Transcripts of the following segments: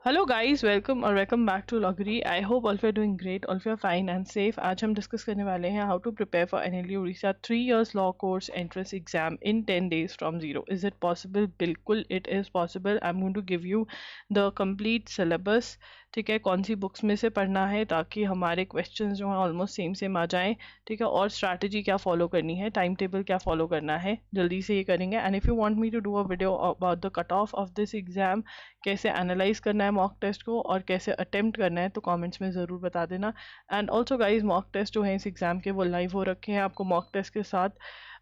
Hello guys, welcome back to लॉगरी। I hope all you doing great, all you fine and safe. आज हम discuss करने वाले हैं how to prepare for NLU Odisha 3 years law course entrance exam in 10 days from zero. Is it possible? बिल्कुल it is possible. I am going to give you the complete syllabus. ठीक है, कौन सी books में से पढ़ना है ताकि हमारे क्वेश्चंस जो हैं ऑलमोस्ट सेम सेम आ जाएं। ठीक है, और स्ट्रैटेजी क्या फॉलो करनी है, टाइम टेबल क्या फॉलो करना है, जल्दी से ये करेंगे। And if you want me to do a video about the cut off this exam, कैसे एनालाइज करना है मॉक टेस्ट को और कैसे अटेम्प्ट करना है, तो कमेंट्स में ज़रूर बता देना। And also guys, mock test जो है इस एग्ज़ाम के वो लाइव हो रखे हैं। आपको मॉक टेस्ट के साथ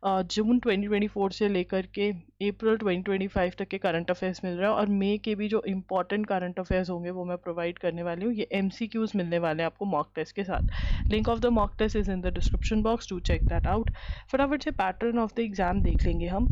जून 2024 से लेकर के अप्रैल 2025 तक के करंट अफेयर्स मिल रहा है, और मई के भी जो इंपॉर्टेंट करंट अफेयर्स होंगे वो मैं प्रोवाइड करने वाली हूँ। ये MCQs मिलने वाले हैं आपको मॉक टेस्ट के साथ। Link of the mock test is in the description box, to check that out. फटाफट से पैटर्न ऑफ द एग्ज़ाम देख लेंगे हम।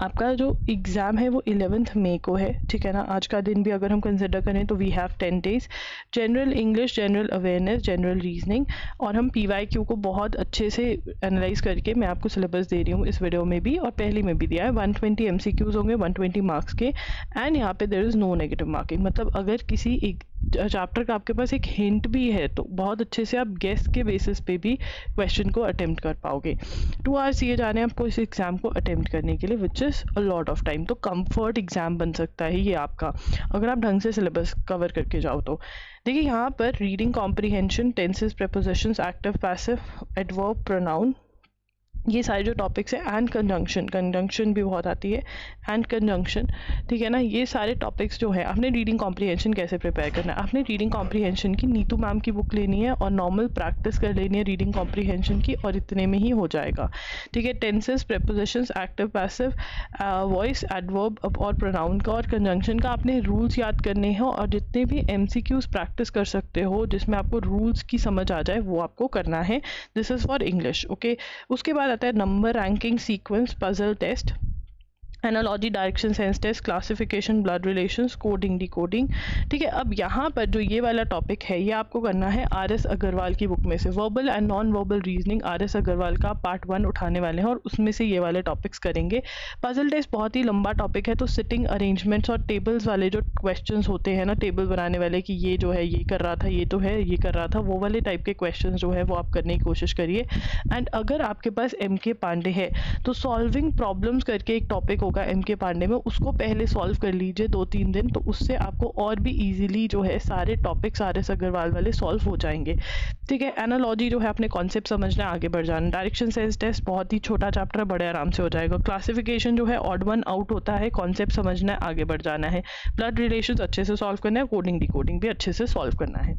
आपका जो एग्ज़ाम है वो 11 मई को है। ठीक है ना, आज का दिन भी अगर हम कंसिडर करें तो we have 10 days। General English, general awareness, general reasoning, और हम PYQ को बहुत अच्छे से एनालाइज करके मैं आपको सिलेबस दे रही हूँ इस वीडियो में भी, और पहले में भी दिया है। 120 MCQs होंगे, 120 मार्क्स के। एंड यहाँ पे there is no negative marking. मतलब अगर किसी एक चैप्टर का आपके पास एक हिंट भी है तो बहुत अच्छे से आप गेस के बेसिस पे भी क्वेश्चन को अटेम्प्ट कर पाओगे। 2 hours ये जाने आपको इस एग्ज़ाम को अटेम्प्ट करने के लिए, which is a lot of time. तो कंफर्ट एग्ज़ाम बन सकता है ये आपका, अगर आप ढंग से सिलेबस कवर करके जाओ तो। देखिए यहाँ पर reading comprehension, tenses, prepositions, active, passive, adverb, pronoun, ये सारे जो टॉपिक्स हैं, एंड कंजंक्शन भी बहुत आती है, एंड कंजंक्शन। ठीक है ना, ये सारे टॉपिक्स जो है। आपने रीडिंग कॉम्प्रीहेंशन कैसे प्रिपेयर करना है, आपने रीडिंग कॉम्प्रीहेंशन की नीतू मैम की बुक लेनी है और नॉर्मल प्रैक्टिस कर लेनी है रीडिंग कॉम्प्रीहेंशन की, और इतने में ही हो जाएगा। ठीक है, tenses, prepositions, active, passive, voice, adverb और प्रोनाउन का और कंजंक्शन का आपने रूल्स याद करने हैं, और जितने भी MCQs प्रैक्टिस कर सकते हो जिसमें आपको रूल्स की समझ आ जाए वो आपको करना है। This is for English. Okay, उसके बाद आता है number, ranking, sequence, puzzle test, analogy, direction sense test, classification, blood relations, coding, decoding. ठीक है, अब यहाँ पर जो ये वाला टॉपिक है ये आपको करना है RS अग्रवाल की बुक में से। Verbal and non verbal reasoning RS Agarwal का पार्ट 1 उठाने वाले हैं और उसमें से ये वाले टॉपिक्स करेंगे। पजल टेस्ट बहुत ही लंबा टॉपिक है, तो सिटिंग अरेंजमेंट्स और टेबल्स वाले जो क्वेश्चन होते हैं ना, टेबल बनाने वाले कि ये जो है ये कर रहा था, ये तो है ये कर रहा था, वो वाले टाइप के क्वेश्चन जो है वो आप करने की कोशिश करिए। एंड अगर आपके पास MK पांडे है तो सॉल्विंग प्रॉब्लम्स करके एक टॉपिक MK पांडे में, उसको पहले सॉल्व कर लीजिए 2-3 दिन, तो उससे आपको और भी इजीली जो है सारे टॉपिक्स RS अग्रवाल वाले सॉल्व हो जाएंगे। ठीक है, एनालॉजी जो है अपने कॉन्सेप्ट समझना, आगे बढ़ जाना। डायरेक्शन सेंस टेस्ट बहुत ही छोटा चैप्टर है, बड़े आराम से हो जाएगा। क्लासिफिकेशन जो है ऑड वन आउट होता है, कॉन्सेप्ट समझना है, आगे बढ़ जाना है। ब्लड रिलेशंस अच्छे से सॉल्व करना है, कोडिंग डिकोडिंग भी अच्छे से सॉल्व करना है।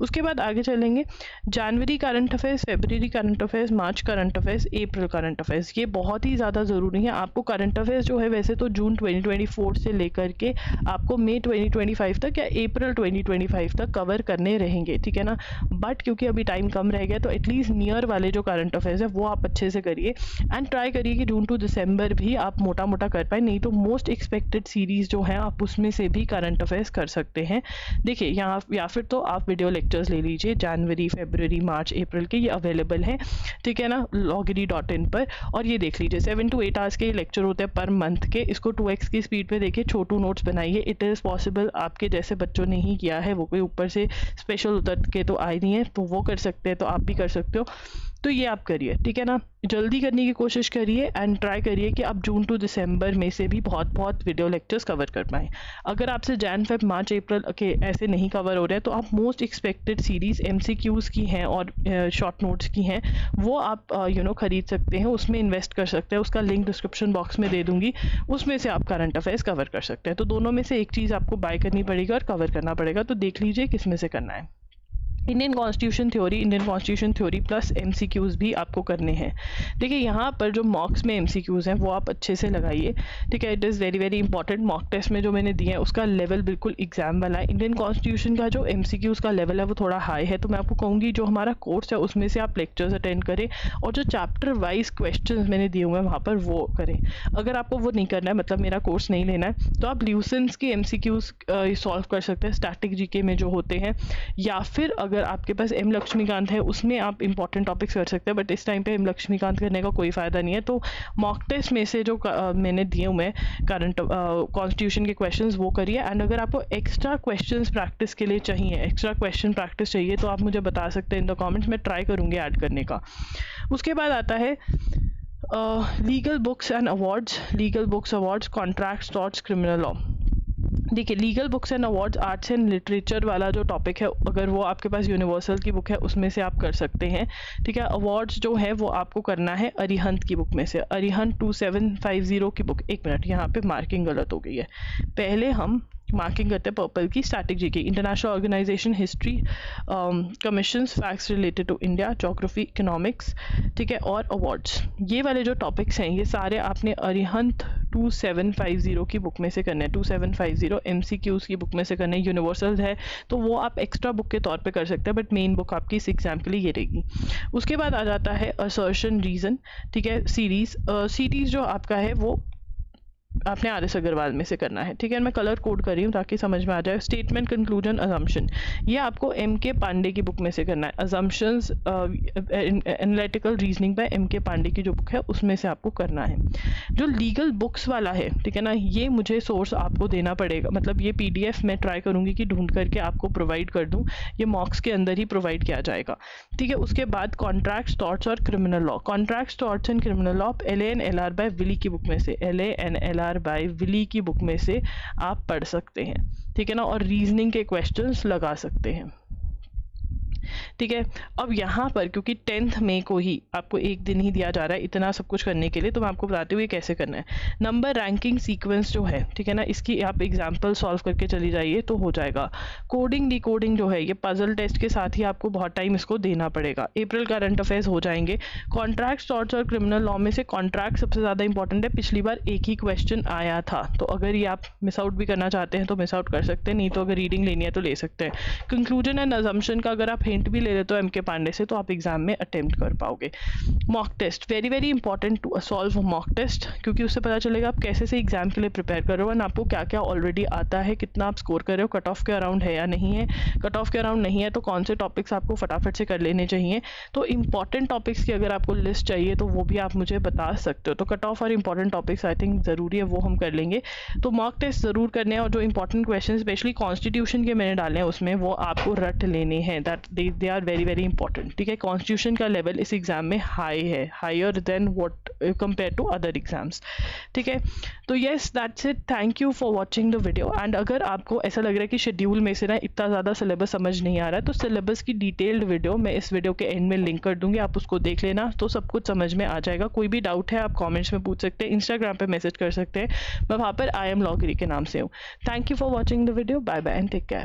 उसके बाद आगे चलेंगे, जनवरी current affairs, February current affairs, March current affairs, April current affairs. ये बहुत ही ज़्यादा ज़रूरी है। आपको करंट अफेयर्स जो है वैसे तो जून 2024 से लेकर के आपको मई 2025 तक या अप्रैल 2025 तक कवर करने रहेंगे। ठीक है ना, बट क्योंकि अभी टाइम कम रह गया तो एटलीस्ट नियर वाले जो करंट अफेयर्स है वो आप अच्छे से करिए। एंड ट्राई करिए कि जून टू दिसंबर भी आप मोटा मोटा कर पाए, नहीं तो मोस्ट एक्सपेक्टेड सीरीज जो है आप उसमें से भी करंट अफेयर्स कर सकते हैं। देखिए यहाँ, या फिर तो आप वीडियो लेक्चर्स ले लीजिए जनवरी, फरवरी, मार्च, अप्रैल के, ये अवेलेबल हैं। ठीक है ना, loggery.in पर, और ये देख लीजिए 7 to 8 आवर्स के लेक्चर होते हैं पर मंथ के। इसको 2x की स्पीड पे देखिए, छोटू नोट्स बनाइए। इट इज़ पॉसिबल, आपके जैसे बच्चों ने ही किया है, वो कोई ऊपर से स्पेशल उतर के तो आए नहीं है, तो वो कर सकते हैं, तो आप भी कर सकते हो। तो ये आप करिए। ठीक है ना, जल्दी करने की कोशिश करिए एंड ट्राई करिए कि आप जून टू दिसंबर में से भी बहुत वीडियो लेक्चर्स कवर कर पाएँ। अगर आपसे जैन, फेब, मार्च, अप्रैल के ऐसे नहीं कवर हो रहे हैं तो आप मोस्ट एक्सपेक्टेड सीरीज MCQs की हैं और शॉर्ट नोट्स की हैं, वो आप खरीद सकते हैं, उसमें इन्वेस्ट कर सकते हैं। उसका लिंक डिस्क्रिप्शन बॉक्स में दे दूंगी, उसमें से आप करंट अफेयर्स कवर कर सकते हैं। तो दोनों में से एक चीज़ आपको बाय करनी पड़ेगी और कवर करना पड़ेगा, तो देख लीजिए किस में से करना है। Indian constitution theory plus MCQs भी आपको करने हैं। देखिए यहाँ पर जो मॉक्स में MCQs हैं वो आप अच्छे से लगाइए। ठीक है, it is very very important. Mock test में जो मैंने दिए हैं उसका लेवल बिल्कुल एग्जाम वाला है। इंडियन कॉन्स्टिट्यूशन का जो MCQs का लेवल है वो थोड़ा हाई है, तो मैं आपको कहूँगी जो हमारा कोर्स है उसमें से आप लेक्चर्स अटेंड करें और जो चैप्टर वाइज क्वेश्चन मैंने दिए हुए हैं वहाँ पर वो करें। अगर आपको वो नहीं करना है, मतलब मेरा कोर्स नहीं लेना है, तो आप ल्यूसेंस के MCQs सॉल्व कर सकते हैं, स्टैटिक GK में जो होते हैं, या फिर अगर आपके पास एम लक्ष्मीकांत है उसमें आप इंपॉर्टेंट टॉपिक्स कर सकते हैं, बट इस टाइम पे एम लक्ष्मीकांत करने का कोई फ़ायदा नहीं है। तो मॉक टेस्ट में से जो मैंने दिए हुए हैं करंट कॉन्स्टिट्यूशन के क्वेश्चंस वो करिए। एंड अगर आपको एक्स्ट्रा क्वेश्चंस प्रैक्टिस के लिए चाहिए, एक्स्ट्रा क्वेश्चन प्रैक्टिस चाहिए, तो आप मुझे बता सकते हैं इन द कमेंट्स, मैं ट्राई करूँगी ऐड करने का। उसके बाद आता है legal books and awards, legal books awards, contracts, torts, criminal law. देखिए, legal books and awards arts and literature वाला जो टॉपिक है, अगर वो आपके पास यूनिवर्सल की बुक है उसमें से आप कर सकते हैं, ठीक है। अवार्ड्स जो है वो आपको करना है अरिहंत की बुक में से, अरिहंत 2750 की बुक। एक मिनट, यहाँ पे मार्किंग गलत हो गई है, पहले हम मार्किंग करते हैं पर्पल की, static GK, international organisation, history, commissions, facts related to India, geography, economics, ठीक है, और अवार्ड्स। ये वाले जो टॉपिक्स हैं ये सारे आपने अरिहंत 2750 की बुक में से करने हैं। 2750 MCQs की बुक में से करने, यूनिवर्सल है तो वो आप एक्स्ट्रा बुक के तौर पे कर सकते हैं, बट मेन बुक आपकी इस एग्जाम के लिए ये रहेगी। उसके बाद आ जाता है असर्शन रीजन, ठीक है, सीरीज जो आपका है वो आपने RS अग्रवाल में से करना है, ठीक है। मैं कलर कोड कर रही हूँ ताकि समझ में आ जाए। स्टेटमेंट, कंक्लूजन, अजम्पशन, ये आपको MK पांडे की बुक में से करना है। Assumptions, analytical reasoning by MK Pandey की जो बुक है उसमें से आपको करना है। जो लीगल बुक्स वाला है, ठीक है ना, ये मुझे सोर्स आपको देना पड़ेगा, मतलब ये PDF मैं ट्राई करूँगी कि ढूंढ करके आपको प्रोवाइड कर दूँ, ये मॉक्स के अंदर ही प्रोवाइड किया जाएगा, ठीक है। उसके बाद कॉन्ट्रैक्ट्स, टॉर्ट्स और criminal law, contracts, torts and criminal law LANLR by Wiley की बुक में से, LANLR बाय विली की बुक में से आप पढ़ सकते हैं, ठीक है ना, और रीजनिंग के क्वेश्चंस लगा सकते हैं, ठीक है। अब यहाँ पर क्योंकि 10 मई को ही आपको एक दिन ही दिया जा रहा है इतना सब कुछ करने के लिए, तो मैं आपको बताती हूँ ये कैसे करना है। नंबर रैंकिंग सीक्वेंस जो है, ठीक है ना, इसकी आप एग्जांपल सॉल्व करके चली जाइए तो हो जाएगा। कोडिंग डिकोडिंग जो है ये पजल टेस्ट के साथ ही आपको बहुत टाइम इसको देना पड़ेगा। अप्रैल करंट अफेयर्स हो जाएंगे। कॉन्ट्रैक्ट्स, टॉर्ट्स और क्रिमिनल लॉ में से कॉन्ट्रैक्ट सबसे ज़्यादा इंपॉर्टेंट है, पिछली बार एक ही क्वेश्चन आया था, तो अगर ये आप मिस आउट भी करना चाहते हैं तो मिस आउट कर सकते हैं, नहीं तो अगर रीडिंग लेनी है तो ले सकते हैं। कंक्लूजन एंड अजम्पशन का अगर आप हिंट भी ले लेते हो MK पांडे से तो आप एग्जाम में अटेम्प्ट कर पाओगे। Mock test, very very important to solve mock test, क्योंकि उससे पता चलेगा आप कैसे से एग्जाम के लिए प्रिपेयर कर रहे हो, एंड आपको क्या क्या ऑलरेडी आता है, कितना आप स्कोर कर रहे हो, कट ऑफ के अराउंड है या नहीं है। कट ऑफ के अराउंड नहीं है तो कौन से टॉपिक्स आपको फटाफट से कर लेने चाहिए। तो इंपॉर्टेंट टॉपिक्स की अगर आपको लिस्ट चाहिए तो वो भी आप मुझे बता सकते हो। तो कट ऑफ और इंपॉर्टेंट टॉपिक्स आई थिंक ज़रूरी है, वो हम कर लेंगे। तो मॉक टेस्ट ज़रूर करने हैं, और जो इंपॉर्टेंट क्वेश्चन स्पेशली कॉन्स्टिट्यूशन के मैंने डाले हैं उसमें वो आपको रट लेने हैं, that they are very very important, ठीक है। कॉन्स्टिट्यूशन का लेवल इस एग्जाम में हाई है, higher than what compare to other exams, ठीक है। तो yes, that's it, thank you for watching the video. And अगर आपको ऐसा लग रहा है कि शेड्यूल में से ना इतना ज़्यादा सिलेबस समझ नहीं आ रहा है, तो सिलेबस की डिटेल्ड वीडियो मैं इस वीडियो के एंड में लिंक कर दूंगी, आप उसको देख लेना तो सब कुछ समझ में आ जाएगा। कोई भी डाउट है आप कॉमेंट्स में पूछ सकते हैं, इंस्टाग्राम पर मैसेज कर सकते हैं, मैं वहाँ पर IM लॉ गिरी के नाम से हूँ। Thank you for watching the video, bye bye and take care.